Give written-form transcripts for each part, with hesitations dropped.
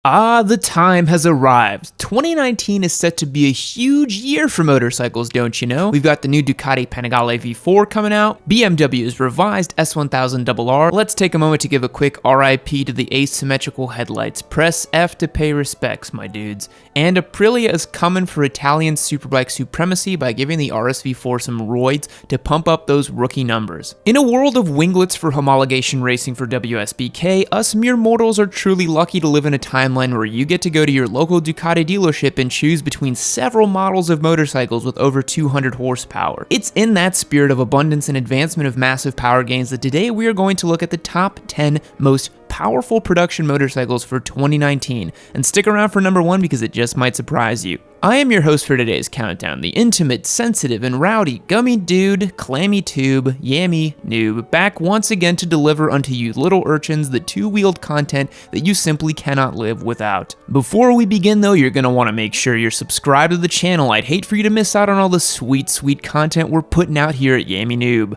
The time has arrived. 2019 is set to be a huge year for motorcycles, don't you know? We've got the new Ducati Panigale V4 coming out, BMW's revised S1000RR. Let's take a moment to give a quick RIP to the asymmetrical headlights. Press F to pay respects, my dudes. And Aprilia is coming for Italian superbike supremacy by giving the RSV4 some roids to pump up those rookie numbers. In a world of winglets for homologation racing for WSBK, us mere mortals are truly lucky to live in a timeline where you get to go to your local Ducati dealership and choose between several models of motorcycles with over 200 horsepower. It's in that spirit of abundance and advancement of massive power gains that today we are going to look at the top 10 most powerful production motorcycles for 2019, and stick around for number 1 because it just might surprise you. I am your host for today's countdown, the intimate, sensitive, and rowdy gummy dude, clammy tube, yammy noob, back once again to deliver unto you little urchins the two-wheeled content that you simply cannot live without. Before we begin though, you're gonna want to make sure you're subscribed to the channel. I'd hate for you to miss out on all the sweet content we're putting out here at Yammy Noob.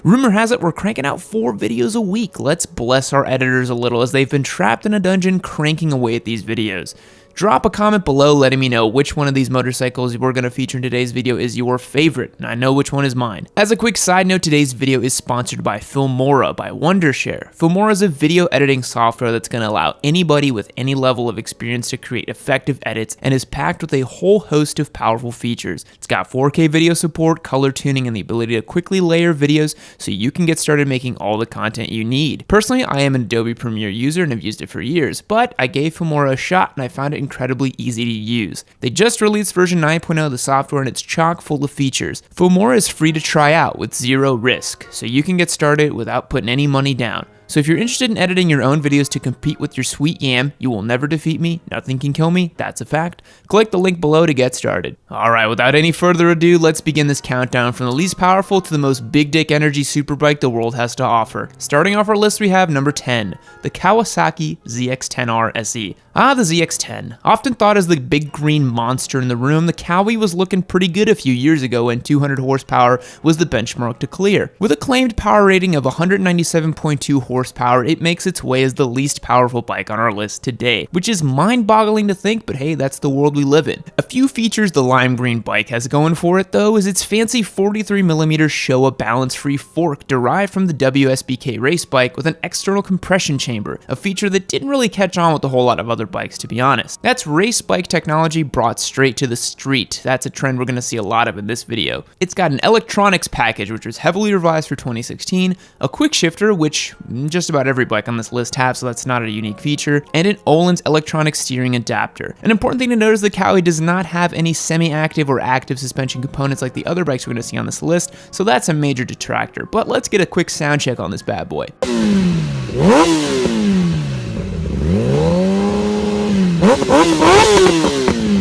Rumor has it we're cranking out 4 videos a week. Let's bless our editors a little as they've been trapped in a dungeon cranking away at these videos. Drop a comment below letting me know which one of these motorcycles we're going to feature in today's video is your favorite, and I know which one is mine. As a quick side note, today's video is sponsored by Filmora by Wondershare. Filmora is a video editing software that's going to allow anybody with any level of experience to create effective edits and is packed with a whole host of powerful features. It's got 4K video support, color tuning, and the ability to quickly layer videos so you can get started making all the content you need. Personally, I am an Adobe Premiere user and have used it for years, but I gave Filmora a shot and I found it incredibly easy to use. They just released version 9.0 of the software and it's chock full of features. Filmora is free to try out with zero risk, so you can get started without putting any money down. So if you're interested in editing your own videos to compete with your sweet yam, you will never defeat me, nothing can kill me, that's a fact. Click the link below to get started. Alright, without any further ado, let's begin this countdown from the least powerful to the most big dick energy superbike the world has to offer. Starting off our list we have number 10, the Kawasaki ZX-10R SE. The ZX-10. Often thought as the big green monster in the room, the Kawi was looking pretty good a few years ago when 200 horsepower was the benchmark to clear. With a claimed power rating of 197.2 horsepower, it makes its way as the least powerful bike on our list today, which is mind-boggling to think, but hey, that's the world we live in. A few features the lime green bike has going for it though is its fancy 43mm Showa balance-free fork derived from the WSBK race bike with an external compression chamber, a feature that didn't really catch on with a whole lot of other bikes, to be honest. That's race bike technology brought straight to the street. That's a trend we're going to see a lot of in this video. It's got an electronics package which was heavily revised for 2016, a quick shifter which just about every bike on this list have, so that's not a unique feature, and an Öhlins electronic steering adapter. An important thing to note is the Kawi does not have any semi-active or active suspension components like the other bikes we're going to see on this list, so that's a major detractor. But let's get a quick sound check on this bad boy.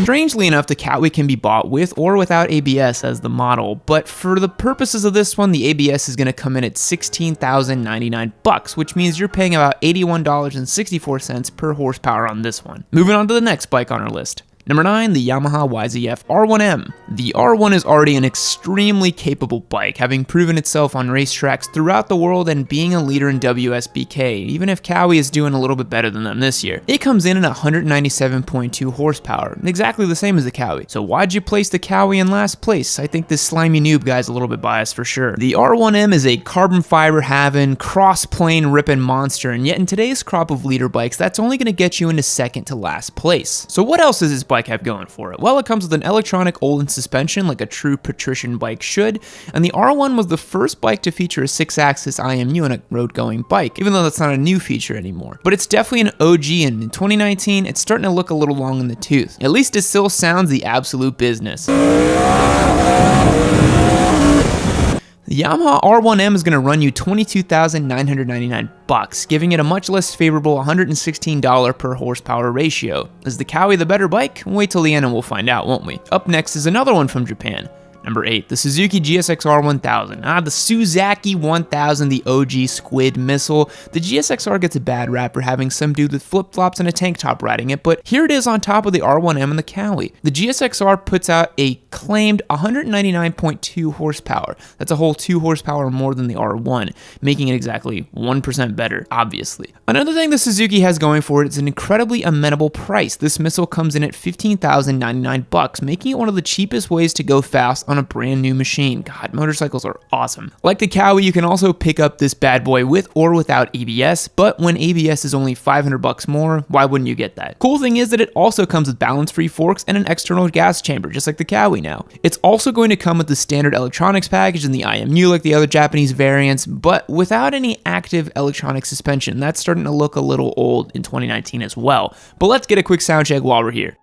Strangely enough, the Kawi can be bought with or without ABS as the model, but for the purposes of this one, the ABS is going to come in at $16,099, which means you're paying about $81.64 per horsepower on this one. Moving on to the next bike on our list. Number 9, the Yamaha YZF R1M. The R1 is already an extremely capable bike, having proven itself on racetracks throughout the world and being a leader in WSBK, even if Kawi is doing a little bit better than them this year. It comes in at 197.2 horsepower, exactly the same as the Kawi. So why'd you place the Kawi in last place? I think this slimy noob guy's a little bit biased for sure. The R1M is a carbon fiber having, cross-plane ripping monster, and yet in today's crop of leader bikes, that's only going to get you into second to last place. So what else is this bike have going for it? Well, it comes with an electronic Öhlins suspension like a true patrician bike should, and the R1 was the first bike to feature a 6-axis IMU on a road-going bike, even though that's not a new feature anymore. But it's definitely an OG, and in 2019, it's starting to look a little long in the tooth. At least it still sounds the absolute business. The Yamaha R1M is going to run you $22,999, giving it a much less favorable $116 per horsepower ratio. Is the Kawi the better bike? Wait till the end and we'll find out, won't we? Up next is another one from Japan. Number 8, the Suzuki GSX-R 1000. The Suzaki 1000, the OG squid missile. The GSX-R gets a bad rap for having some dude with flip-flops and a tank top riding it, but here it is on top of the R1M and the Cowie. The GSX-R puts out a claimed 199.2 horsepower. That's a whole 2 horsepower more than the R1, making it exactly 1% better, obviously. Another thing the Suzuki has going for it is an incredibly amenable price. This missile comes in at $15,099, making it one of the cheapest ways to go fast on a brand new machine. God, motorcycles are awesome. Like the Cowie, you can also pick up this bad boy with or without ABS, but when ABS is only $500 more, why wouldn't you get that? Cool thing is that it also comes with balance-free forks and an external gas chamber, just like the Cowie now. It's also going to come with the standard electronics package and the IMU like the other Japanese variants, but without any active electronic suspension. That's starting to look a little old in 2019 as well. But let's get a quick sound check while we're here.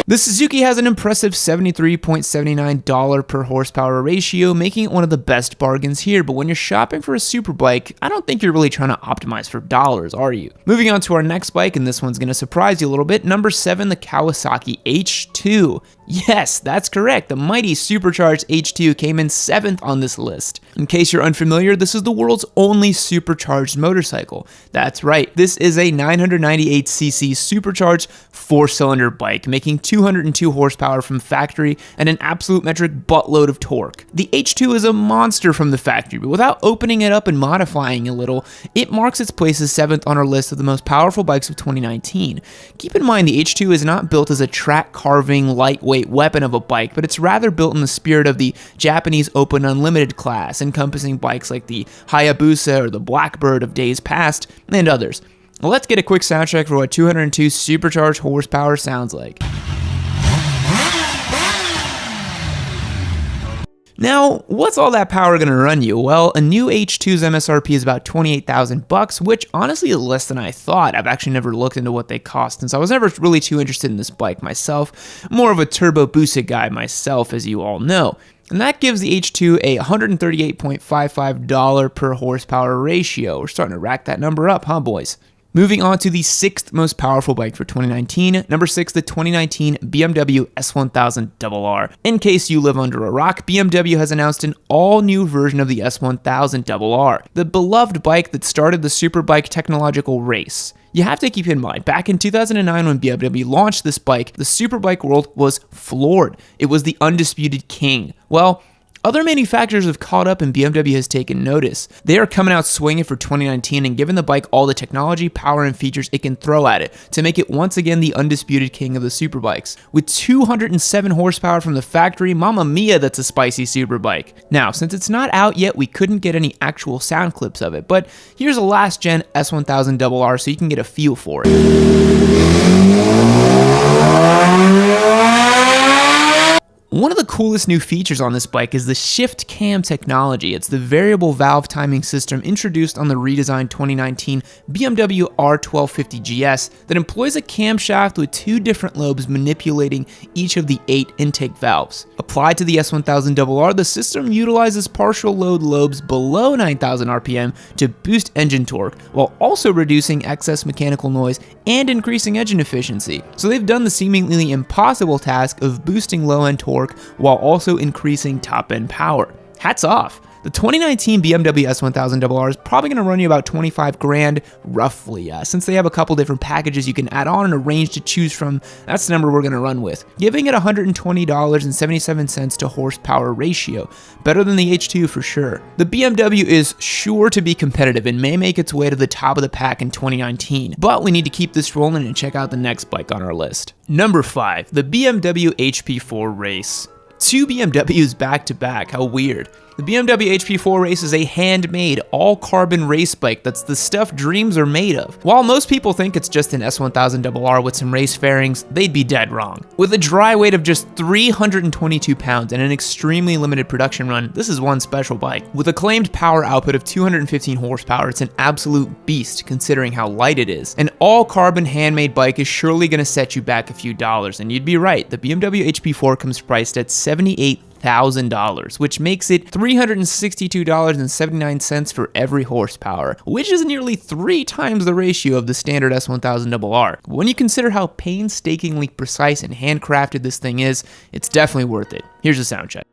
The Suzuki has an impressive $73.79 per horsepower ratio, making it one of the best bargains here, but when you're shopping for a superbike, I don't think you're really trying to optimize for dollars, are you? Moving on to our next bike, and this one's going to surprise you a little bit, number 7, the Kawasaki H2. Yes, that's correct. The mighty supercharged H2 came in 7th on this list. In case you're unfamiliar, this is the world's only supercharged motorcycle. That's right, this is a 998cc supercharged 4-cylinder bike, making 202 horsepower from factory and an absolute metric buttload of torque. The H2 is a monster from the factory, but without opening it up and modifying a little, it marks its place as 7th on our list of the most powerful bikes of 2019. Keep in mind, the H2 is not built as a track carving, lightweight weapon of a bike, but it's rather built in the spirit of the Japanese Open Unlimited class, encompassing bikes like the Hayabusa or the Blackbird of days past, and others. Well, let's get a quick sound check for what 202 supercharged horsepower sounds like. Now, what's all that power going to run you? Well, a new H2's MSRP is about $28,000, which honestly is less than I thought. I've actually never looked into what they cost since I was never really too interested in this bike myself. More of a turbo boosted guy myself, as you all know. And that gives the H2 a $138.55 per horsepower ratio. We're starting to rack that number up, huh, boys? Moving on to the 6th most powerful bike for 2019, number 6, the 2019 BMW S1000RR. In case you live under a rock, BMW has announced an all-new version of the S1000RR, the beloved bike that started the superbike technological race. You have to keep in mind, back in 2009 when BMW launched this bike, the superbike world was floored. It was the undisputed king. Well, other manufacturers have caught up and BMW has taken notice. They are coming out swinging for 2019 and giving the bike all the technology, power, and features it can throw at it to make it once again the undisputed king of the superbikes. With 207 horsepower from the factory, mamma mia, that's a spicy superbike. Now, since it's not out yet, we couldn't get any actual sound clips of it, but here's a last gen S1000RR so you can get a feel for it. One of the coolest new features on this bike is the shift cam technology. It's the variable valve timing system introduced on the redesigned 2019 BMW R1250GS that employs a camshaft with 2 different lobes manipulating each of the 8 intake valves. Applied to the S1000RR, the system utilizes partial load lobes below 9,000 RPM to boost engine torque, while also reducing excess mechanical noise and increasing engine efficiency. So they've done the seemingly impossible task of boosting low-end torque while also increasing top-end power. Hats off. The 2019 BMW S1000RR is probably going to run you about 25 grand, roughly. Since they have a couple different packages you can add on and a range to choose from, that's the number we're going to run with, giving it $120.77 to horsepower ratio. Better than the H2 for sure. The BMW is sure to be competitive and may make its way to the top of the pack in 2019, but we need to keep this rolling and check out the next bike on our list. Number 5, the BMW HP4 Race. 2 BMWs back to back, how weird. The BMW HP4 Race is a handmade, all-carbon race bike that's the stuff dreams are made of. While most people think it's just an S1000RR with some race fairings, they'd be dead wrong. With a dry weight of just 322 pounds and an extremely limited production run, this is one special bike. With a claimed power output of 215 horsepower, it's an absolute beast considering how light it is. An all-carbon handmade bike is surely going to set you back a few dollars, and you'd be right, the BMW HP4 comes priced at $78,000. $300,000, which makes it $362.79 for every horsepower, which is nearly 3 times the ratio of the standard S1000RR. When you consider how painstakingly precise and handcrafted this thing is, it's definitely worth it. Here's a sound check.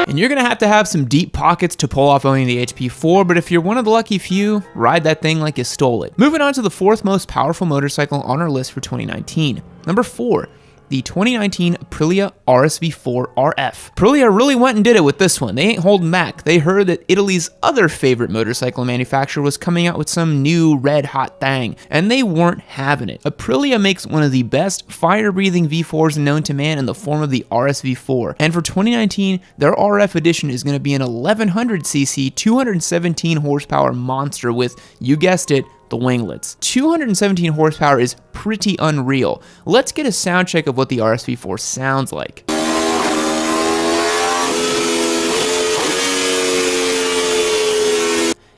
And you're gonna have to have some deep pockets to pull off owning the HP4, but if you're one of the lucky few, ride that thing like you stole it. Moving on to the 4th most powerful motorcycle on our list for 2019. Number 4. The 2019 Aprilia RSV4 RF. Aprilia really went and did it with this one. They ain't holding back. They heard that Italy's other favorite motorcycle manufacturer was coming out with some new red hot thing, and they weren't having it. Aprilia makes one of the best fire-breathing V4s known to man in the form of the RSV4, and for 2019, their RF edition is going to be an 1100cc, 217 horsepower monster with, you guessed it, the winglets. 217 horsepower is pretty unreal. Let's get a sound check of what the RSV4 sounds like.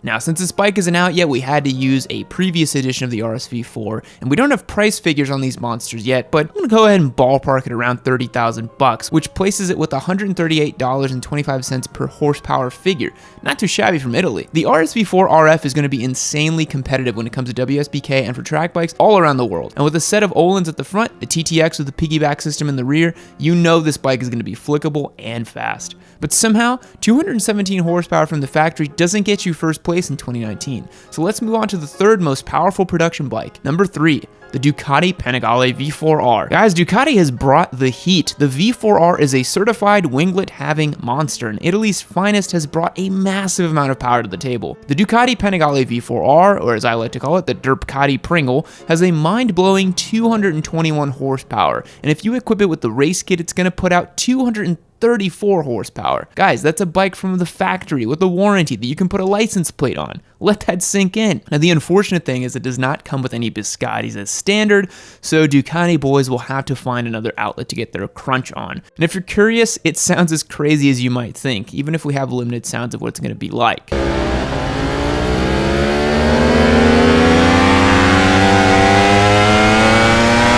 Now, since this bike isn't out yet, we had to use a previous edition of the RSV4, and we don't have price figures on these monsters yet, but I'm gonna go ahead and ballpark it around 30,000 bucks, which places it with $138.25 per horsepower figure. Not too shabby from Italy. The RSV4 RF is gonna be insanely competitive when it comes to WSBK and for track bikes all around the world. And with a set of Öhlins at the front, a TTX with a piggyback system in the rear, you know this bike is gonna be flickable and fast. But somehow, 217 horsepower from the factory doesn't get you first place in 2019. So let's move on to the 3rd most powerful production bike. Number 3. The Ducati Panigale V4R. Guys, Ducati has brought the heat. The V4R is a certified winglet-having monster, and Italy's finest has brought a massive amount of power to the table. The Ducati Panigale V4R, or as I like to call it, the Derpcati Pringle, has a mind-blowing 221 horsepower, and if you equip it with the race kit, it's going to put out 234 horsepower. Guys, that's a bike from the factory with a warranty that you can put a license plate on. Let that sink in. Now, the unfortunate thing is it does not come with any biscottis as standard, so Ducati boys will have to find another outlet to get their crunch on. And if you're curious, it sounds as crazy as you might think, even if we have limited sounds of what it's going to be like.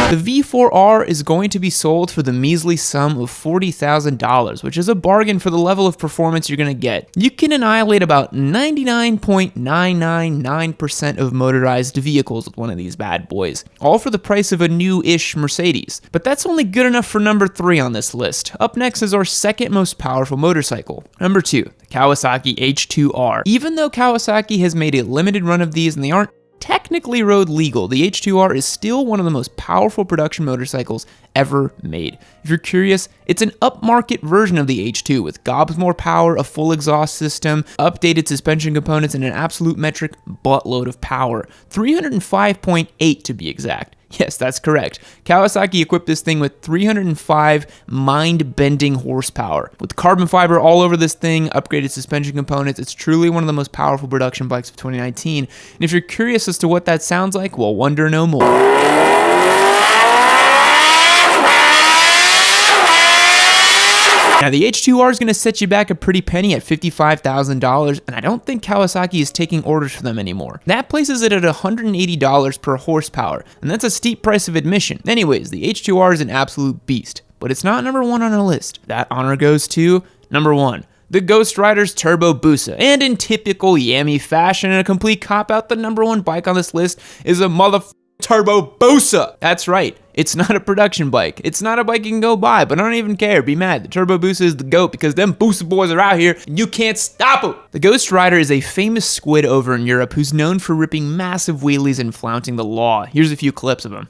The V4R is going to be sold for the measly sum of $40,000, which is a bargain for the level of performance you're going to get. You can annihilate about 99.999% of motorized vehicles with one of these bad boys, all for the price of a new-ish Mercedes. But that's only good enough for number 3 on this list. Up next is our 2nd most powerful motorcycle. Number 2, the Kawasaki H2R. Even though Kawasaki has made a limited run of these and they aren't technically road legal, the H2R is still one of the most powerful production motorcycles ever made. If you're curious, it's an upmarket version of the H2 with gobs more power, a full exhaust system, updated suspension components, and an absolute metric buttload of power. 305.8 to be exact. Yes, that's correct. Kawasaki equipped this thing with 305 mind-bending horsepower. With carbon fiber all over this thing, upgraded suspension components, it's truly one of the most powerful production bikes of 2019. And if you're curious as to what that sounds like, well, wonder no more. Now, the H2R is going to set you back a pretty penny at $55,000, and I don't think Kawasaki is taking orders for them anymore. That places it at $180 per horsepower, and that's a steep price of admission. Anyways, the H2R is an absolute beast, but it's not number 1 on our list. That honor goes to number 1. The Ghost Rider's Turbo Busa. And in typical Yami fashion and a complete cop-out, the number 1 bike on this list is a Turbo Busa. That's right. It's not a production bike. It's not a bike you can go buy, but I don't even care. Be mad. The Turbo Busa is the GOAT because them Busa boys are out here and you can't stop them. The Ghost Rider is a famous squid over in Europe who's known for ripping massive wheelies and flaunting the law. Here's a few clips of him.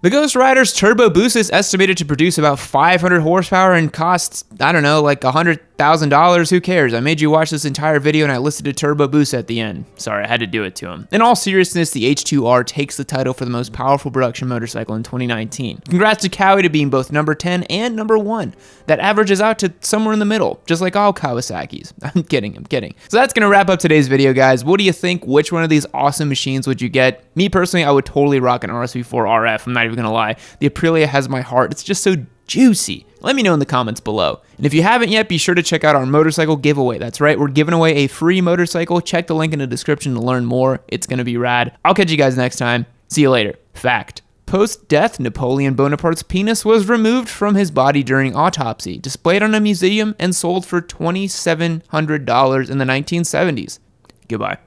The Ghost Rider's Turbo Busa is estimated to produce about 500 horsepower and costs, I don't know, like $100,000. Who cares? I made you watch this entire video and I listed a Turbo Busa at the end. Sorry, I had to do it to him. In all seriousness, the H2R takes the title for the most powerful production motorcycle in 2019. Congrats to Kawi to being both number 10 and number 1. That averages out to somewhere in the middle, just like all Kawasaki's. I'm kidding. So that's gonna wrap up today's video, guys. What do you think? Which one of these awesome machines would you get? Me personally, I would totally rock an RSV4 RF. I'm not even even gonna lie. The Aprilia has my heart. It's just so juicy. Let me know in the comments below. And if you haven't yet, be sure to check out our motorcycle giveaway. That's right, we're giving away a free motorcycle. Check the link in the description to learn more. It's gonna be rad. I'll catch you guys next time. See you later. Fact. Post-death, Napoleon Bonaparte's penis was removed from his body during autopsy, displayed on a museum, and sold for $2,700 in the 1970s. Goodbye.